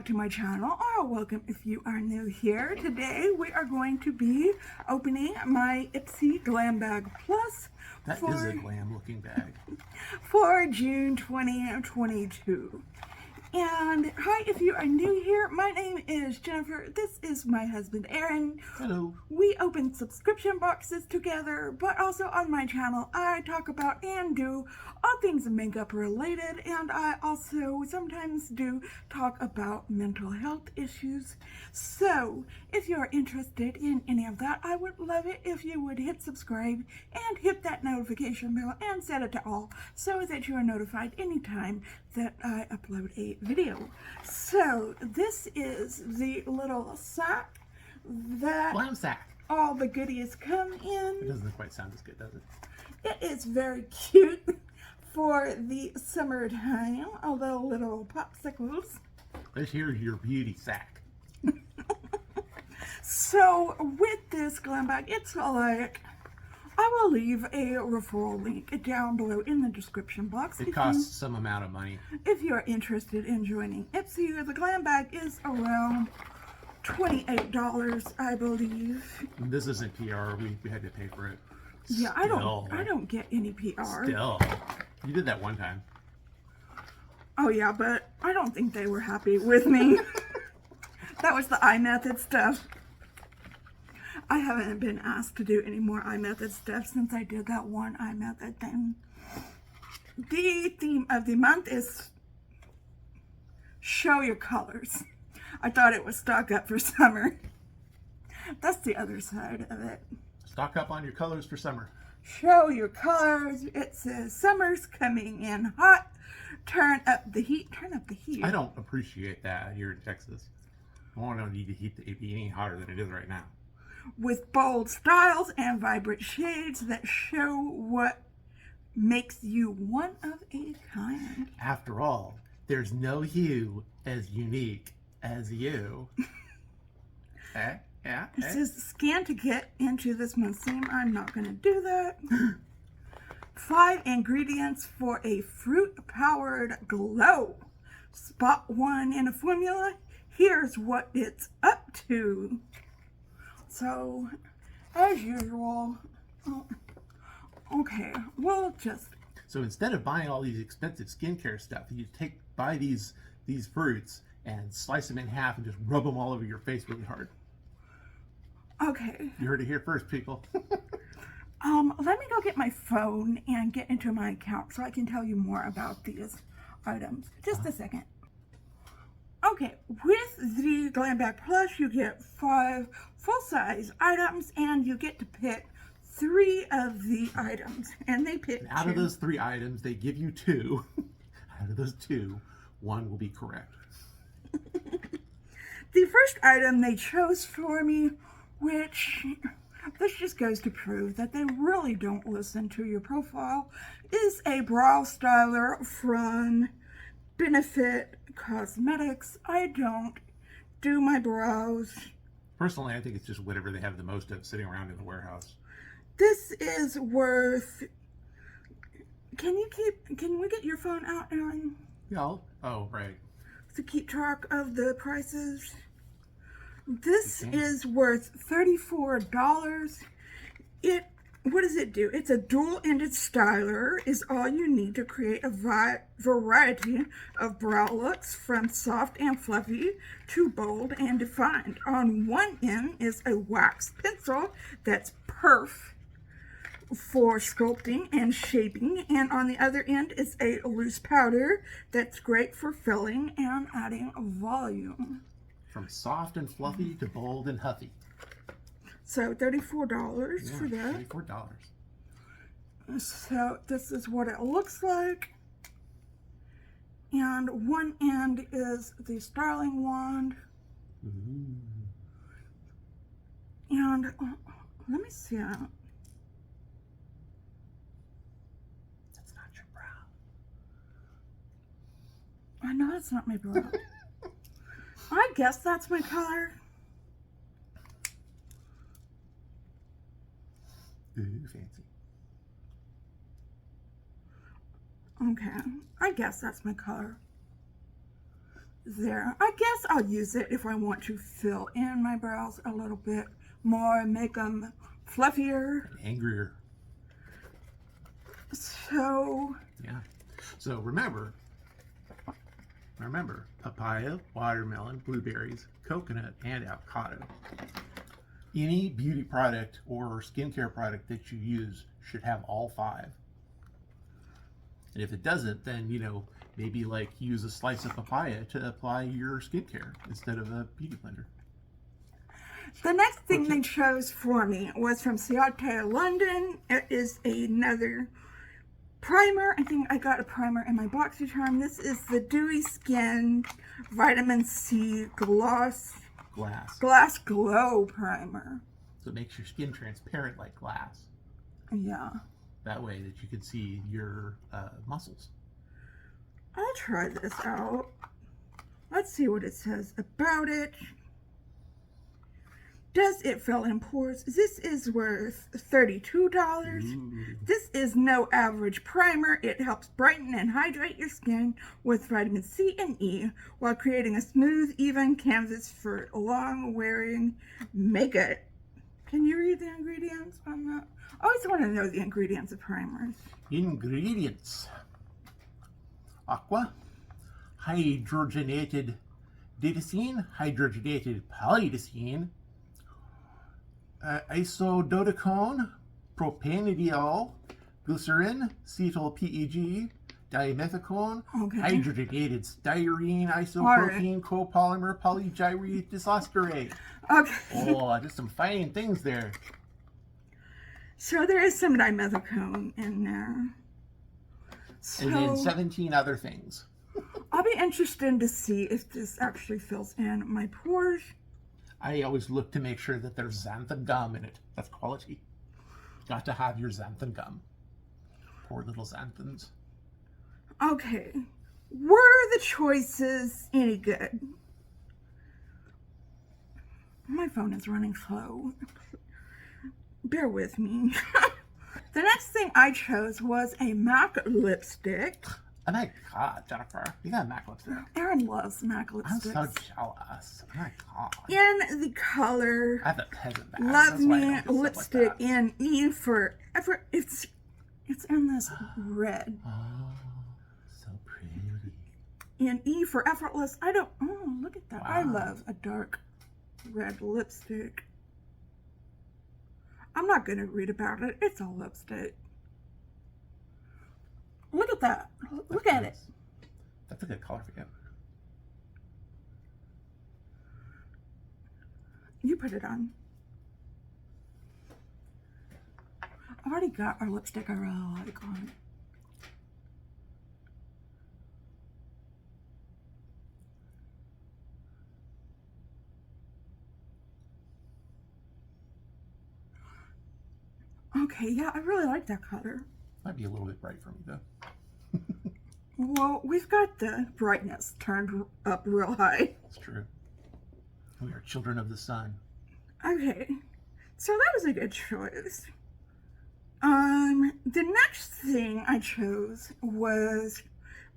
back to my channel, or welcome if you are new here. Today we are going to be opening my Ipsy Glam Bag Plus. That is a glam looking bag. For June 2022. And hi, if you are new here, my name is Jennifer. This is my husband, Aaron. Hello. We open subscription boxes together, but also on my channel, I talk about and do all things makeup related, and I also sometimes do talk about mental health issues. So if you're interested in any of that, I would love it if you would hit subscribe and hit that notification bell and set it to all so that you are notified anytime that I upload a video. So this is the little sack that Glam sack. all the goodies come in. It doesn't quite sound as good, does it? It is very cute for the summertime, all the little popsicles. Here's your beauty sack. So with this glam bag, it's like, I will leave a referral link down below in the description box. It costs some amount of money. If you're interested in joining Ipsy, the glam bag is around $28, I believe. This isn't PR. We had to pay for it. Yeah, I don't get any PR. Still. You did that one time. Oh yeah, but I don't think they were happy with me. That was the iMethod stuff. I haven't been asked to do any more iMethod stuff since I did that one iMethod thing. The theme of the month is show your colors. I thought it was stock up for summer. That's the other side of it. Stock up on your colors for summer. Show your colors. It says summer's coming in hot. Turn up the heat. Turn up the heat. I don't appreciate that here in Texas. I don't need the heat to be any hotter than it is right now. With bold styles and vibrant shades that show what makes you one of a kind. After all, there's no hue as unique as you. Yeah. It says scan to get into this month's theme. I'm not going to do that. 5 ingredients for a fruit-powered glow. Spot one in a formula. Here's what it's up to. So, as usual, okay, we'll just... So instead of buying all these expensive skincare stuff, you buy these fruits and slice them in half and just rub them all over your face really hard. Okay. You heard it here first, people. Let me go get my phone and get into my account so I can tell you more about these items. Just a second. Okay, with the Glam Bag Plus, you get 5 full-size items, and you get to pick 3 of the items, and they pick out 2. Of those 3 items, they give you 2. Out of those 2, 1 will be correct. The first item they chose for me, which this just goes to prove that they really don't listen to your profile, is a brow styler from Benefit Cosmetics. I don't do my brows. Personally, I think it's just whatever they have the most of sitting around in the warehouse. This is worth... Can we get your phone out, Aaron? Yeah. Oh, right. To keep track of the prices. This is worth $34. What does it do? It's a dual-ended styler, is all you need to create a variety of brow looks, from soft and fluffy to bold and defined. On one end is a wax pencil that's perfect for sculpting and shaping, and on the other end is a loose powder that's great for filling and adding volume. From soft and fluffy to bold and huffy. So $34 for that. $34. So this is what it looks like. And one end is the styling wand. Ooh. And let me see. That's not your brow. I know it's not my brow. I guess that's my color. Ooh, fancy. Okay, I guess that's my color. there. I guess I'll use it if I want to fill in my brows a little bit more, make them fluffier. Angrier. So, Yeah. So remember, papaya, watermelon, blueberries, coconut, and avocado. Any beauty product or skincare product that you use should have all 5. And if it doesn't, then, maybe like use a slice of papaya to apply your skincare instead of a beauty blender. the next thing they chose for me was from Ciate, London. It is another primer. I think I got a primer in my BoxyCharm. This is the Dewy Skin Vitamin C Glass Glow Primer. So it makes your skin transparent like glass. Yeah. That way that you can see your muscles. I'll try this out. Let's see what it says about it. Does it fill in pores? This is worth $32. Ooh. This is no average primer. It helps brighten and hydrate your skin with vitamin C and E while creating a smooth, even canvas for long-wearing makeup. Can you read the ingredients on that? I always want to know the ingredients of primers. Ingredients: aqua, hydrogenated didacine, hydrogenated polydacine, isododecone, propanediol, glycerin, cetyl PEG, dimethicone, hydrogenated styrene, isopropene, copolymer, polygyrate disosterate. Okay. Oh, just some fine things there. So there is some dimethicone in there. So, And then 17 other things. I'll be interested to see if this actually fills in my pores. I always look to make sure that there's xanthan gum in it. That's quality. Got to have your xanthan gum. Poor little xanthans. Okay. Were the choices any good? My phone is running slow. Bear with me. The next thing I chose was a MAC lipstick. Oh my God, Jennifer. You got a MAC lipstick. Erin loves MAC I'm lipsticks. so jealous. Oh my God. In the color I have a peasant bag. Love That's why I Me don't get stuff lipstick like that. in E for effort. It's in this red. Oh, so pretty. In E for effortless. Oh, look at that. Wow. I love a dark red lipstick. I'm not going to read about it. It's all lipstick. Look at that. Look at it. That's a good color for you. You put it on. I've already got our lipstick I really like on. Okay, yeah, I really like that color. Might be a little bit bright for me though. Well, we've got the brightness turned up real high. It's true. We are children of the sun. Okay, so that was a good choice. The next thing I chose was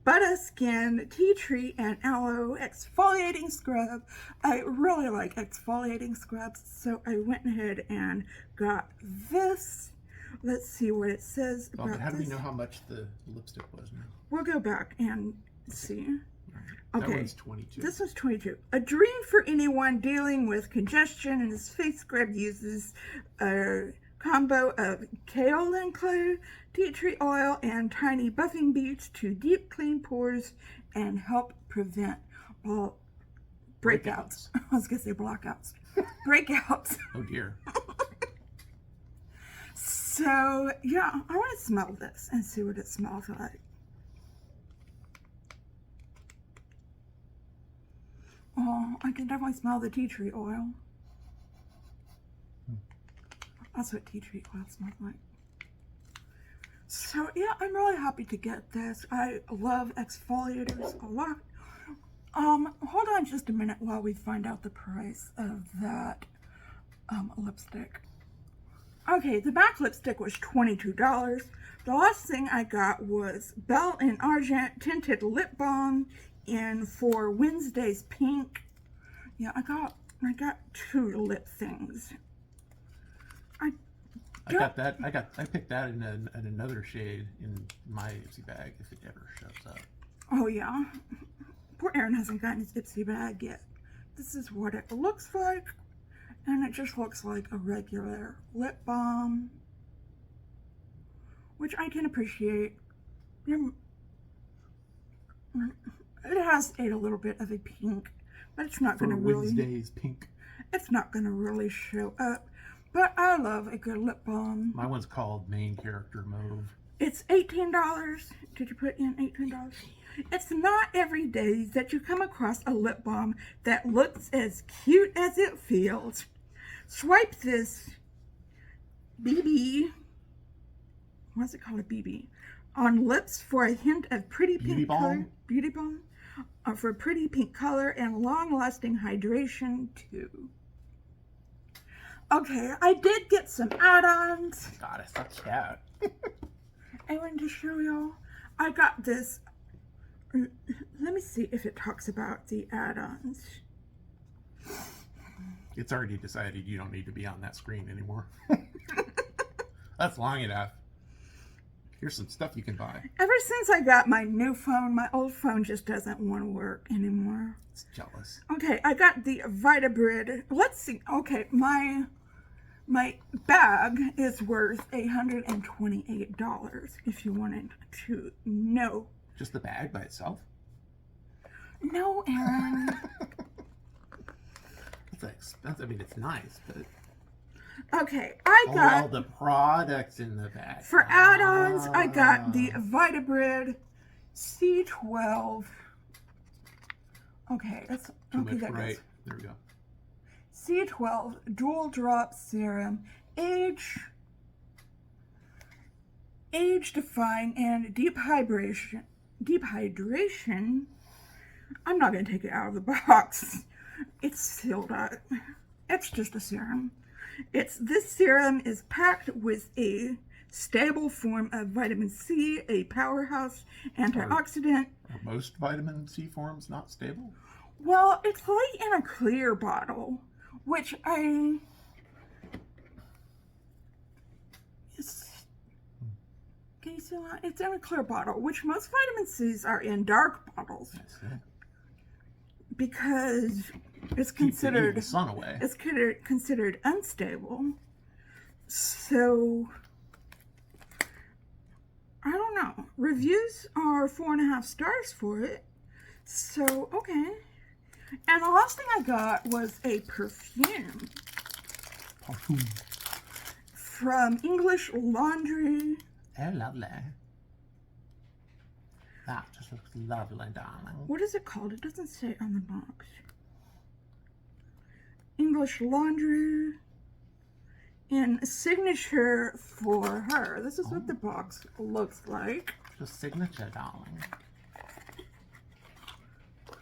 Butter Skin Tea Tree and Aloe Exfoliating Scrub. I really like exfoliating scrubs, so I went ahead and got this. Let's see what it says about But how do we this. know how much the lipstick was now? We'll go back and see. That Okay. one's 22. This was 22. A dream for anyone dealing with congestion, and this face scrub uses a combo of kaolin clay, tea tree oil, and tiny buffing beads to deep clean pores and help prevent breakouts. I was going to say blockouts. Breakouts. Oh dear. So, yeah, I want to smell this and see what it smells like. Oh, I can definitely smell the tea tree oil. That's what tea tree oil smells like. So, yeah, I'm really happy to get this. I love exfoliators a lot. Hold on just a minute while we find out the price of that lipstick. Okay, the MAC lipstick was $22. The last thing I got was Belle and Argent Tinted Lip Balm And for Wednesday's pink, yeah, I got 2 lip things. I picked that in another shade in my Ipsy bag if it ever shows up. Oh yeah. Poor Aaron hasn't gotten his Ipsy bag yet. This is what it looks like. And it just looks like a regular lip balm, which I can appreciate. It has a little bit of a pink, but it's not going to really. Wednesday's pink. It's not going to really show up. But I love a good lip balm. My one's called Main Character Mauve. It's $18. Did you put in $18? It's not every day that you come across a lip balm that looks as cute as it feels. Swipe this BB, what's it called, a BB, on lips for a hint of pretty pink color. Beauty balm. For pretty pink color and long-lasting hydration too. Okay, I did get some add-ons. God, it's so cute. I wanted to show y'all. I got this. Let me see if it talks about the add-ons. It's already decided you don't need to be on that screen anymore. That's long enough. Here's some stuff you can buy. Ever since I got my new phone, my old phone just doesn't want to work anymore. It's jealous. Okay, I got the Vitabrid. Let's see. Okay, my bag is worth $128 if you wanted to know. Just the bag by itself? No, Aaron. It's expensive. I mean, it's nice, but... Okay, I got... all the products in the bag. For add-ons, I got the Vitabrid C12. Okay, that's... Okay, that right. There we go. C12 Dual Drop Serum. Age-defying and deep hydration. I'm not going to take it out of the box. It's sealed up. It's just a serum. This serum is packed with a stable form of vitamin C, a powerhouse antioxidant. Are most vitamin C forms not stable? Well, it's like in a clear bottle, which can you see that? It's in a clear bottle, which most vitamin C's are in dark bottles. Because it's considered the sun away. It's considered unstable. So I don't know. Reviews are 4.5 stars for it. So okay. And the last thing I got was a perfume. From English Laundry. Oh, lovely. That just looks lovely, darling. What is it called? It doesn't say on the box. English Laundry. In signature for her. This is what the box looks like. The signature, darling.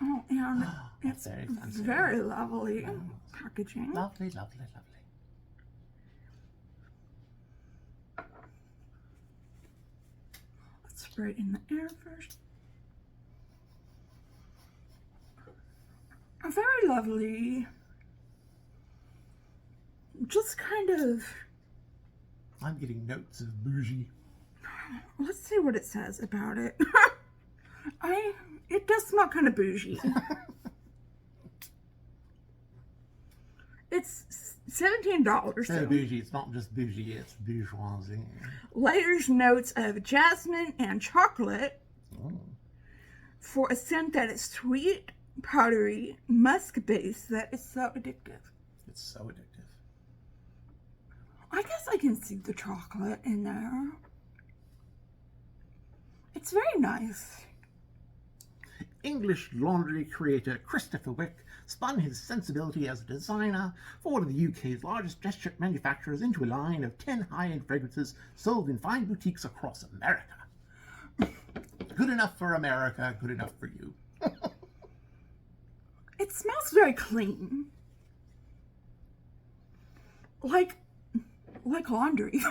Oh, and it's very fancy. Very lovely packaging. Lovely, lovely, lovely. Let's spray it in the air first. A very lovely, just kind of... I'm getting notes of bougie. Let's see what it says about it. It does smell kind of bougie. It's $17. Instead of bougie, it's not just bougie, it's bourgeoisie. Layers notes of jasmine and chocolate for a scent that is sweet, powdery, musk-based that is so addictive. It's so addictive. I guess I can see the chocolate in there. It's very nice. English laundry creator Christopher Wick spun his sensibility as a designer for one of the UK's largest dress shirt manufacturers into a line of 10 high-end fragrances sold in fine boutiques across America. Good enough for America, good enough for you. It smells very clean. Like laundry.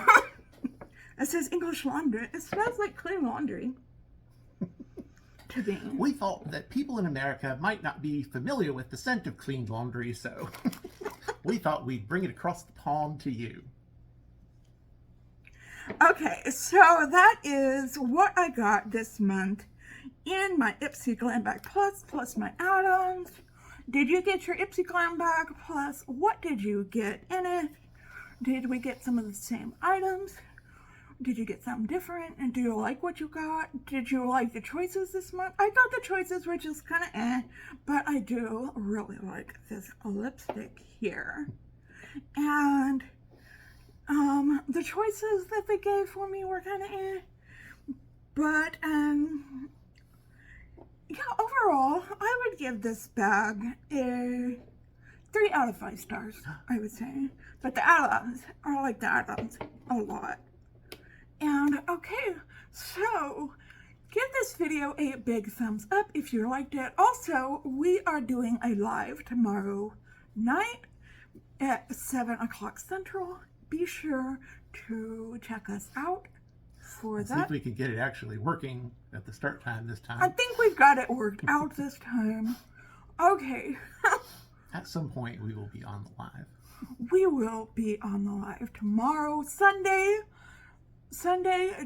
It says English laundry. It smells like clean laundry. to me. We thought that people in America might not be familiar with the scent of clean laundry, so we thought we'd bring it across the pond to you. Okay, so that is what I got this month in my Ipsy Glam Bag plus my add-ons. Did you get your Ipsy Glam Bag plus? What did you get in it? Did we get some of the same items? Did you get something different? And do you like what you got? Did you like the choices this month? I thought the choices were just kind of but I do really like this lipstick here. And the choices that they gave for me were kind of but yeah, overall, I would give this bag a 3 out of 5 stars, I would say. But the add-ons, I like the add-ons a lot. And okay, so give this video a big thumbs up if you liked it. Also, we are doing a live tomorrow night at 7 o'clock Central. Be sure to check us out for Let's that. see if we can get it actually working at the start time this time. I think we've got it worked out this time. Okay. At some point, we will be on the live. We will be on the live tomorrow, Sunday,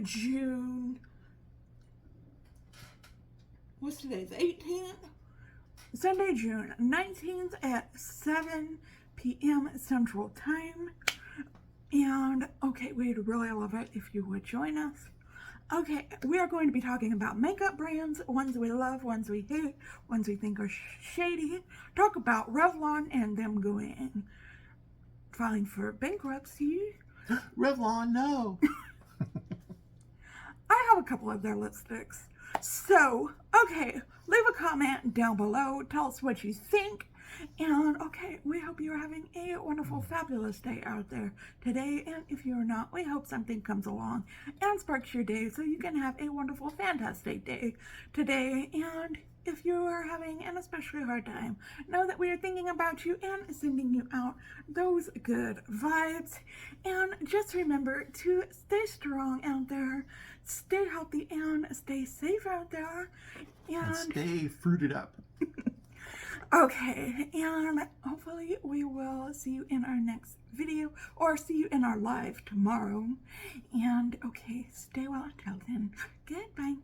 June. What's today? The 18th? Sunday, June 19th at 7 p.m. Central Time. And, okay, we'd really love it if you would join us. Okay, we are going to be talking about makeup brands, ones we love, ones we hate, ones we think are shady. Talk about Revlon and them filing for bankruptcy. Revlon, no! I have a couple of their lipsticks. So, okay, leave a comment down below. Tell us what you think. And, okay, we hope you're having a wonderful, fabulous day out there today. And if you're not, we hope something comes along and sparks your day so you can have a wonderful, fantastic day today. And if you are having an especially hard time, know that we are thinking about you and sending you out those good vibes. And just remember to stay strong out there, stay healthy, and stay safe out there. And stay fruited up. Okay, and hopefully we will see you in our next video or see you in our live tomorrow. And okay, stay well until then. Goodbye.